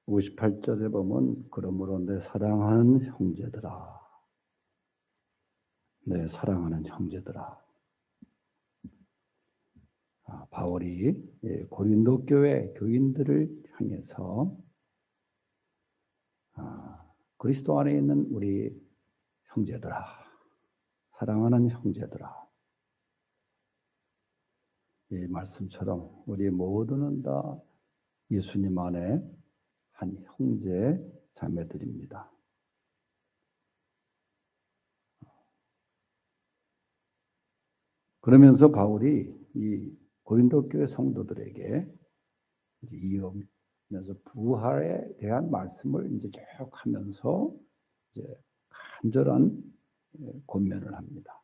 58절에 보면 그러므로 내 사랑하는 형제들아, 내 사랑하는 형제들아. 바울이 고린도 교회 교인들을 향해서 그리스도 안에 있는 우리 형제들아, 사랑하는 형제들아, 이 말씀처럼 우리 모두는 다 예수님 안에 한 형제 자매들입니다. 그러면서 바울이 이 고린도 교회 성도들에게 이어면서 부활에 대한 말씀을 이제 쭉 하면서 이제 간절한 권면을 합니다.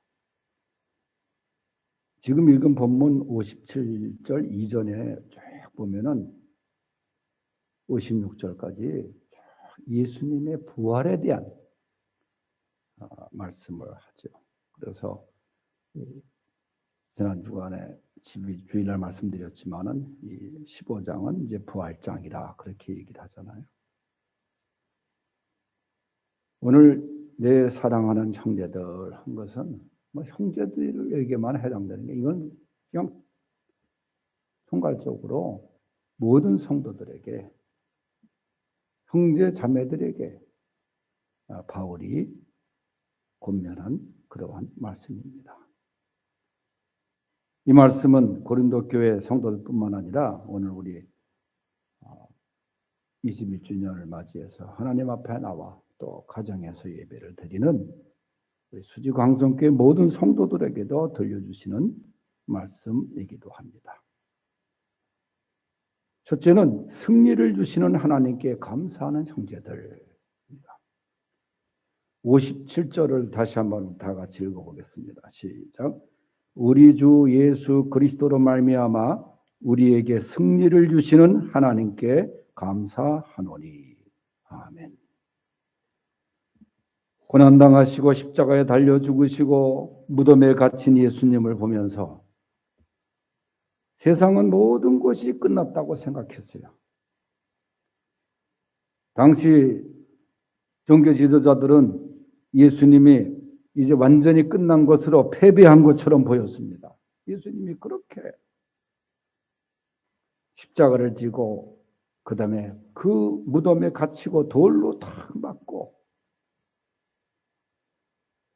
지금 읽은 본문 57절 이전에 쭉 보면은 56절까지 예수님의 부활에 대한 말씀을 하죠. 그래서 지난 주간에 주일날 말씀드렸지만은 이 15장은 이제 부활장이라 그렇게 얘기를 하잖아요. 오늘 내 사랑하는 형제들 한 것은 뭐 형제들에게만 해당되는 게, 이건 그냥 총괄적으로 모든 성도들에게, 형제 자매들에게 바울이 권면한 그러한 말씀입니다. 이 말씀은 고린도 교회 성도들뿐만 아니라 오늘 우리 21주년을 맞이해서 하나님 앞에 나와 또 가정에서 예배를 드리는 우리 수지광성교회 모든 성도들에게도 들려주시는 말씀이기도 합니다. 첫째는 승리를 주시는 하나님께 감사하는 형제들입니다. 57절을 다시 한번 다 같이 읽어보겠습니다. 시작. 우리 주 예수 그리스도로 말미암아 우리에게 승리를 주시는 하나님께 감사하노니. 아멘. 고난당하시고 십자가에 달려 죽으시고 무덤에 갇힌 예수님을 보면서 세상은 모든 것이 끝났다고 생각했어요. 당시 종교 지도자들은 예수님이 이제 완전히 끝난 것으로 패배한 것처럼 보였습니다. 예수님이 그렇게 십자가를 지고 그 다음에 그 무덤에 갇히고 돌로 탁 맞고,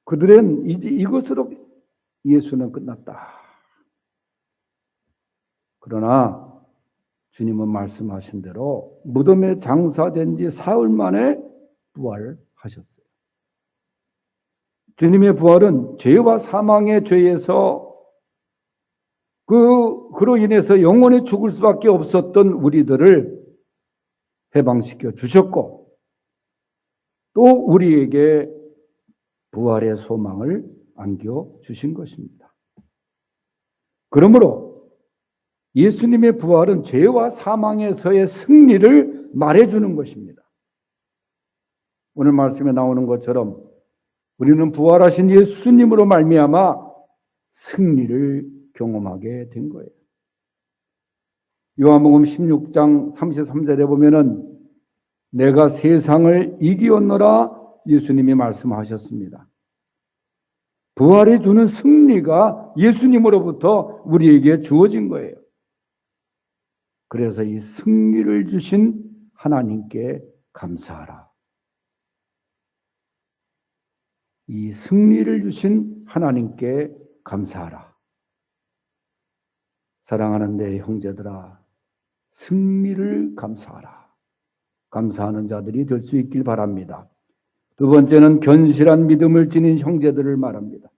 그들은 이제 이것으로 예수는 끝났다. 그러나 주님은 말씀하신 대로 무덤에 장사된 지 사흘 만에 부활하셨어요. 주님의 부활은 죄와 사망의 죄에서 그로 인해서 영원히 죽을 수밖에 없었던 우리들을 해방시켜 주셨고, 또 우리에게 부활의 소망을 안겨 주신 것입니다. 그러므로 예수님의 부활은 죄와 사망에서의 승리를 말해주는 것입니다. 오늘 말씀에 나오는 것처럼 우리는 부활하신 예수님으로 말미암아 승리를 경험하게 된 거예요. 요한복음 16장 33절에 보면은 내가 세상을 이기었노라 예수님이 말씀하셨습니다. 부활이 주는 승리가 예수님으로부터 우리에게 주어진 거예요. 그래서 이 승리를 주신 하나님께 감사하라. 이 승리를 주신 하나님께 감사하라. 사랑하는 내 형제들아, 승리를 감사하라. 감사하는 자들이 될 수 있길 바랍니다. 두 번째는 견실한 믿음을 지닌 형제들을 말합니다.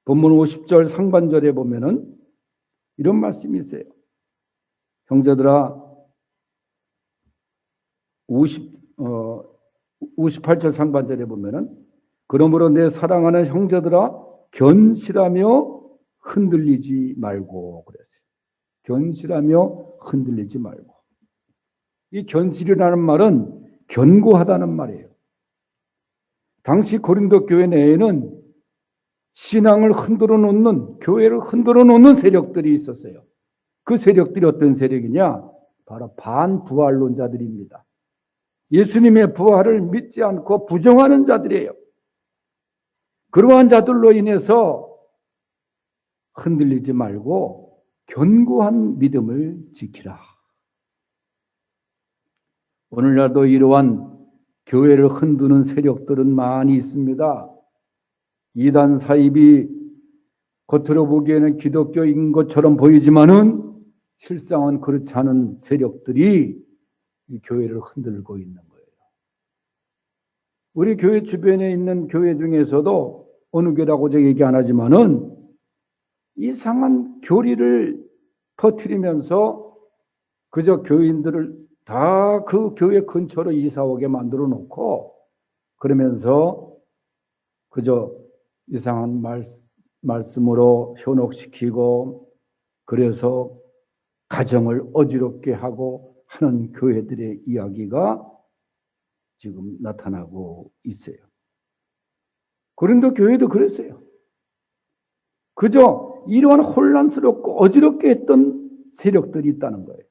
본문 50절 상반절에 보면은 이런 말씀이 있어요. 형제들아, 58절 상반절에 보면은 그러므로 내 사랑하는 형제들아 견실하며 흔들리지 말고 그랬어요. 견실하며 흔들리지 말고. 이 견실이라는 말은 견고하다는 말이에요. 당시 고린도 교회 내에는 신앙을 흔들어 놓는, 교회를 흔들어 놓는 세력들이 있었어요. 그 세력들이 어떤 세력이냐? 바로 반부활론자들입니다. 예수님의 부활을 믿지 않고 부정하는 자들이에요. 그러한 자들로 인해서 흔들리지 말고 견고한 믿음을 지키라. 오늘날도 이러한 교회를 흔드는 세력들은 많이 있습니다. 이단 사입이 겉으로 보기에는 기독교인 것처럼 보이지만은 실상은 그렇지 않은 세력들이 이 교회를 흔들고 있는 거예요. 우리 교회 주변에 있는 교회 중에서도 어느 교회라고 제가 얘기 안 하지만은 이상한 교리를 퍼뜨리면서 그저 교인들을 다 그 교회 근처로 이사 오게 만들어 놓고 그러면서 그저 이상한 말씀으로 현혹시키고 그래서 가정을 어지럽게 하고 하는 교회들의 이야기가 지금 나타나고 있어요. 고린도 교회도 그랬어요. 그저 이러한 혼란스럽고 어지럽게 했던 세력들이 있다는 거예요.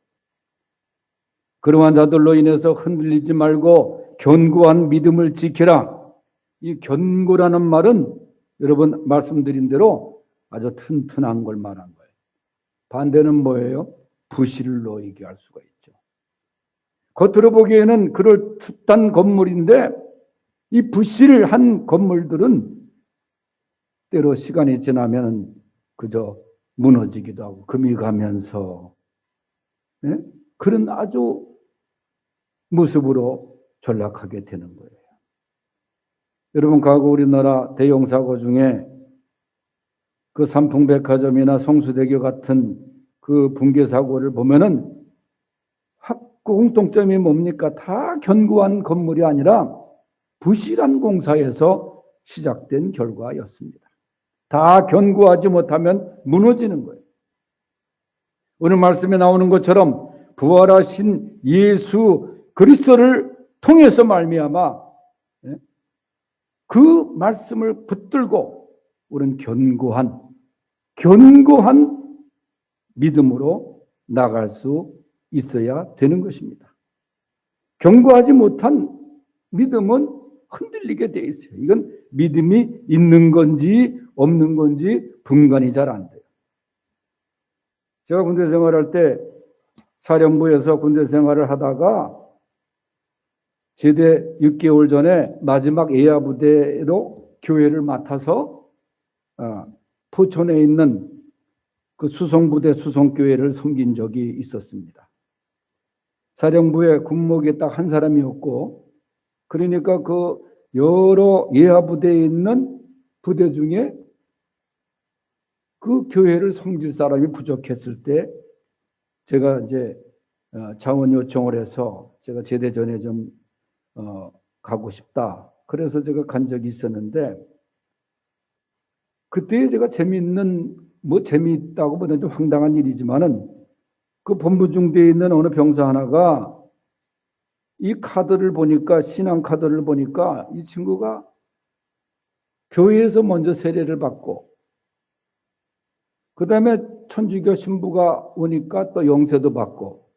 그러한 자들로 인해서 흔들리지 말고 견고한 믿음을 지키라. 이 견고라는 말은 여러분 말씀드린 대로 아주 튼튼한 걸 말한 거예요. 반대는 뭐예요? 부실로 얘기할 수가 있죠. 겉으로 보기에는 그럴듯한 건물인데 이 부실한 건물들은 때로 시간이 지나면 그저 무너지기도 하고 금이 가면서 그런 아주 모습으로 전락하게 되는 거예요. 여러분 과거 우리나라 대형사고 중에 그 삼풍백화점이나 성수대교 같은 그 붕괴 사고를 보면은 공통점이 뭡니까? 다 견고한 건물이 아니라 부실한 공사에서 시작된 결과였습니다. 다 견고하지 못하면 무너지는 거예요. 오늘 말씀에 나오는 것처럼 부활하신 예수 그리스도를 통해서 말미암아 그 말씀을 붙들고 우리는 견고한 믿음으로 나갈 수 있어야 되는 것입니다. 견고하지 못한 믿음은 흔들리게 돼 있어요. 이건 믿음이 있는 건지 없는 건지 분간이 잘 안 돼요. 제가 군대 생활할 때 사령부에서 군대 생활을 하다가 제대 6개월 전에 마지막 예하 부대로 교회를 맡아서 포천에 있는 그 수송부대 수송교회를 섬긴 적이 있었습니다. 사령부에 군목이 딱 한 사람이었고 그러니까 그 여러 예하 부대에 있는 부대 중에 그 교회를 섬길 사람이 부족했을 때 제가 이제 자원 요청을 해서 제가 제대 전에 좀 가고 싶다. 그래서 제가 간 적이 있었는데 그때 제가 재미있다고 보다는 좀 황당한 일이지만은 그 본부중대에 있는 어느 병사 하나가 이 카드를 보니까 신앙 카드를 보니까 이 친구가 교회에서 먼저 세례를 받고 그 다음에 천주교 신부가 오니까 또 영세도 받고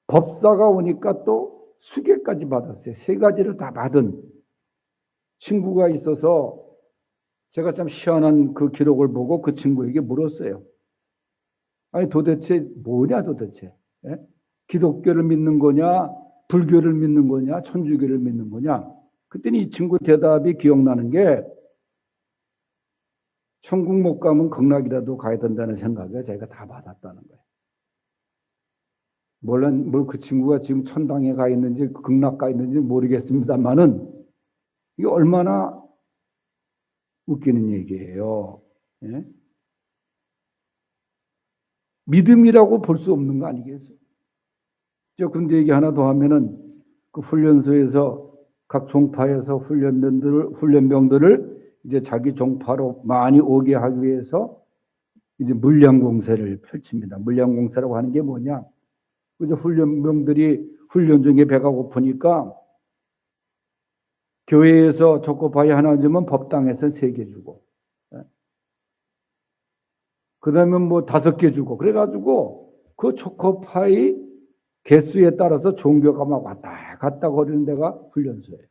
법사가 오니까 또 수계까지 받았어요. 세 가지를 다 받은 친구가 있어서 제가 참 희한한 그 기록을 보고 그 친구에게 물었어요. 아니 도대체 뭐냐 도대체? 예? 기독교를 믿는 거냐? 불교를 믿는 거냐? 천주교를 믿는 거냐? 그때는 이 친구 대답이 기억나는 게 천국 못 가면 극락이라도 가야 된다는 생각에 자기가 다 받았다는 거예요. 물론 그 친구가 지금 천당에 가 있는지 극락 가 있는지 모르겠습니다만은 이게 얼마나 웃기는 얘기예요. 예? 믿음이라고 볼 수 없는 거 아니겠어요? 저 군대 얘기 하나 더 하면은 그 훈련소에서 각 종파에서 훈련병들을 이제 자기 종파로 많이 오게 하기 위해서 이제 물량공세를 펼칩니다. 물량공세라고 하는 게 뭐냐? 그저 훈련병들이 훈련 중에 배가 고프니까 교회에서 초코파이 하나 주면 법당에서 3개 주고, 그 다음에 뭐 5개 주고, 그래가지고 그 초코파이 개수에 따라서 종교가 막 왔다 갔다 거리는 데가 훈련소예요.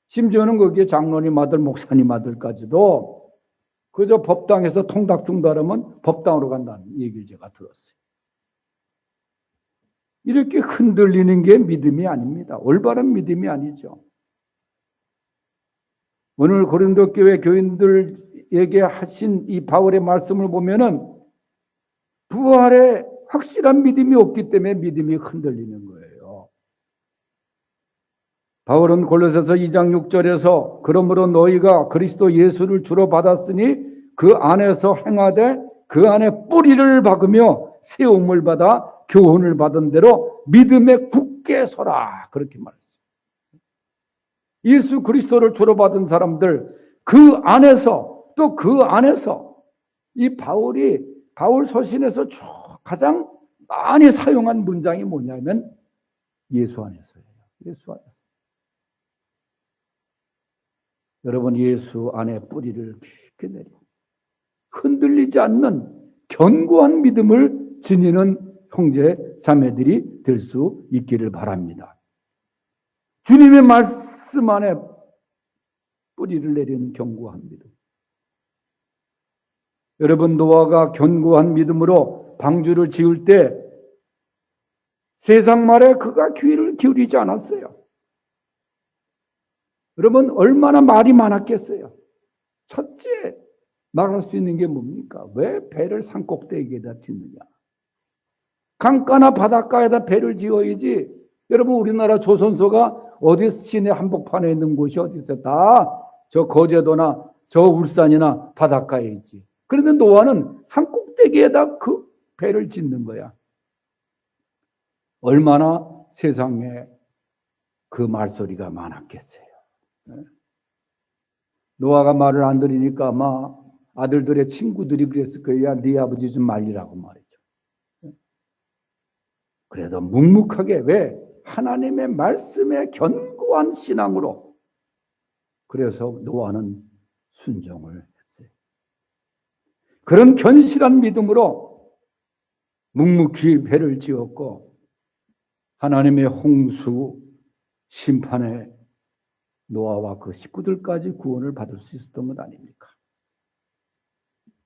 심지어는 거기에 장로님 아들, 목사님 아들까지도 그저 법당에서 통닭 중다하면 법당으로 간다는 얘기를 제가 들었어요. 이렇게 흔들리는 게 믿음이 아닙니다. 올바른 믿음이 아니죠. 오늘 고린도 교회 교인들에게 하신 이 바울의 말씀을 보면은 부활에 확실한 믿음이 없기 때문에 믿음이 흔들리는 거예요. 바울은 골로새서 2장 6절에서 그러므로 너희가 그리스도 예수를 주로 받았으니 그 안에서 행하되 그 안에 뿌리를 박으며 세움을 받아 교훈을 받은 대로 믿음에 굳게 서라. 그렇게 말했어요. 예수 그리스도를 주로 받은 사람들 그 안에서 또 그 안에서 이 바울 서신에서 가장 많이 사용한 문장이 뭐냐면 예수 안에서예요. 예수 안에서. 여러분 예수 안에 뿌리를 깊게 내려 흔들리지 않는 견고한 믿음을 지니는 형제 자매들이 될 수 있기를 바랍니다. 주님의 말씀 안에 뿌리를 내리는 견고한 믿음. 여러분 노아가 견고한 믿음으로 방주를 지을 때 세상 말에 그가 귀를 기울이지 않았어요. 여러분 얼마나 말이 많았겠어요. 첫째 말할 수 있는 게 뭡니까? 왜 배를 산꼭대기에다 짓느냐? 강가나 바닷가에다 배를 지어야지. 여러분 우리나라 조선소가 어디 시내 한복판에 있는 곳이 어디 있어요? 다 저 거제도나 저 울산이나 바닷가에 있지. 그런데 노아는 산꼭대기에다 그 배를 짓는 거야. 얼마나 세상에 그 말소리가 많았겠어요. 노아가 말을 안 들으니까 아마 아들들의 친구들이 그랬을 거야. 네 아버지 좀 말리라고 말이죠. 그래도 묵묵하게 왜? 하나님의 말씀에 견고한 신앙으로. 그래서 노아는 순종을 했어요. 그런 견실한 믿음으로 묵묵히 배를 지었고 하나님의 홍수 심판에 노아와 그 식구들까지 구원을 받을 수 있었던 것 아닙니까?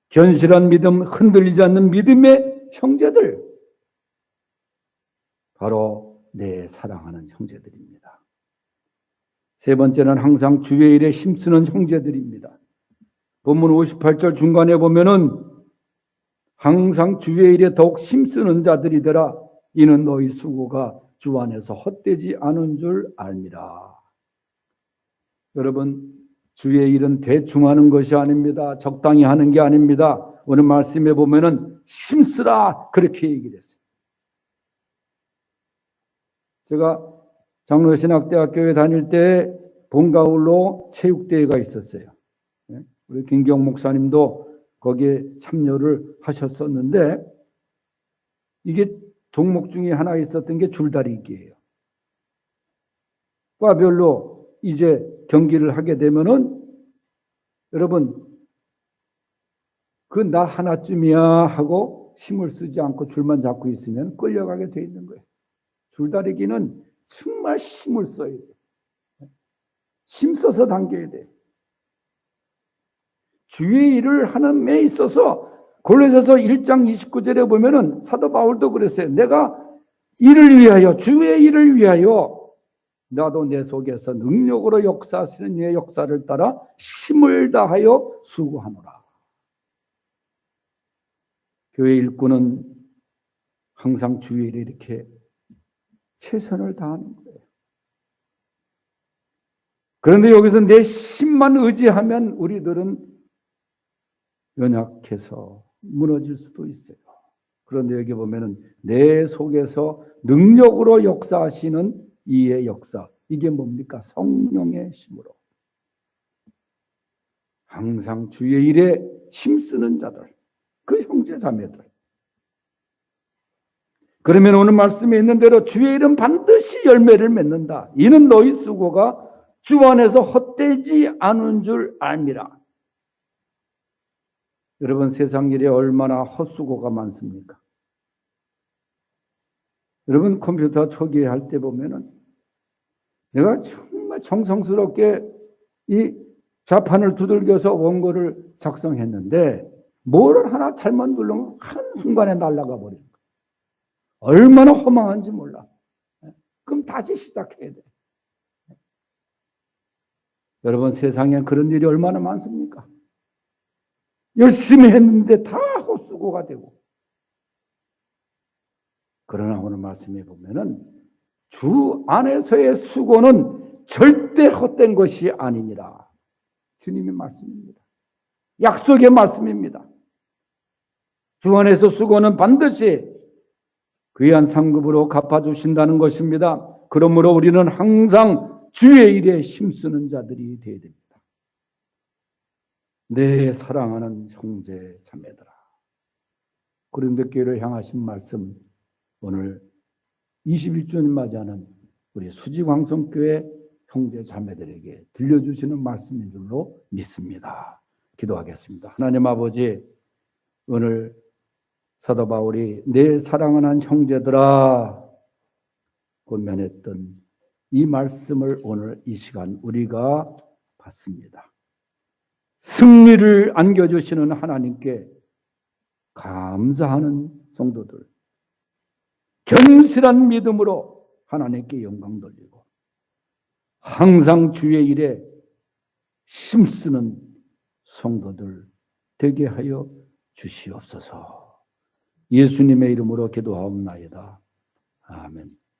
견실한 믿음, 흔들리지 않는 믿음의 형제들, 바로 내 사랑하는 형제들입니다. 세 번째는 항상 주의 일에 힘쓰는 형제들입니다. 본문 58절 중간에 보면은 항상 주의 일에 더욱 힘쓰는 자들이더라. 이는 너희 수고가 주 안에서 헛되지 않은 줄 알미라. 여러분 주의 일은 대충 하는 것이 아닙니다. 적당히 하는 게 아닙니다. 오늘 말씀에 보면은 힘쓰라 그렇게 얘기를 했어요. 제가 장로신학대학교에 다닐 때 봄가을로 체육대회가 있었어요. 우리 김경 목사님도 거기에 참여를 하셨었는데 이게 종목 중에 하나 있었던 게 줄다리기예요. 과별로 이제 경기를 하게 되면은 여러분 그 나 하나쯤이야 하고 힘을 쓰지 않고 줄만 잡고 있으면 끌려가게 돼 있는 거예요. 줄다리기는 정말 힘을 써야 돼. 힘써서 당겨야 돼. 주의 일을 하는 데 있어서 골로새서 1장 29절에 보면은 사도 바울도 그랬어요. 내가 일을 위하여 주의 일을 위하여 나도 내 속에서 능력으로 역사하시는 이의 역사를 따라 힘을 다하여 수고하노라. 교회 일꾼은 항상 주의 일에 이렇게 최선을 다하는 거예요. 그런데 여기서 내 힘만 의지하면 우리들은 연약해서 무너질 수도 있어요. 그런데 여기 보면은 내 속에서 능력으로 역사하시는 이의 역사. 이게 뭡니까? 성령의 힘으로. 항상 주의 일에 힘쓰는 자들. 그 형제 자매들. 그러면 오늘 말씀에 있는 대로 주의 일은 반드시 열매를 맺는다. 이는 너희 수고가 주 안에서 헛되지 않은 줄 알미라. 여러분 세상 일에 얼마나 헛수고가 많습니까? 여러분 컴퓨터 초기에 할 때 보면은 내가 정말 정성스럽게 이 자판을 두들겨서 원고를 작성했는데 뭐를 하나 잘못 누르면 한순간에 날아가 버리는 거예요. 얼마나 허망한지 몰라. 그럼 다시 시작해야 돼. 여러분 세상에 그런 일이 얼마나 많습니까? 열심히 했는데 다 헛수고가 되고. 그러나 오늘 말씀해 보면은 주 안에서의 수고는 절대 헛된 것이 아니니라. 주님의 말씀입니다. 약속의 말씀입니다. 주 안에서 수고는 반드시 귀한 상급으로 갚아주신다는 것입니다. 그러므로 우리는 항상 주의 일에 힘쓰는 자들이 되어야 됩니다. 내 사랑하는 형제 자매들아. 고린도 교회를 향하신 말씀 오늘 21주년 맞이하는 우리 수지광성교회 형제 자매들에게 들려주시는 말씀인 줄로 믿습니다. 기도하겠습니다. 하나님 아버지, 오늘 사도 바울이 내 사랑하는 형제들아 권면했던 이 말씀을 오늘 이 시간 우리가 받습니다. 승리를 안겨주시는 하나님께 감사하는 성도들, 견실한 믿음으로 하나님께 영광 돌리고 항상 주의 일에 힘쓰는 성도들 되게 하여 주시옵소서. 예수님의 이름으로 기도하옵나이다. 아멘.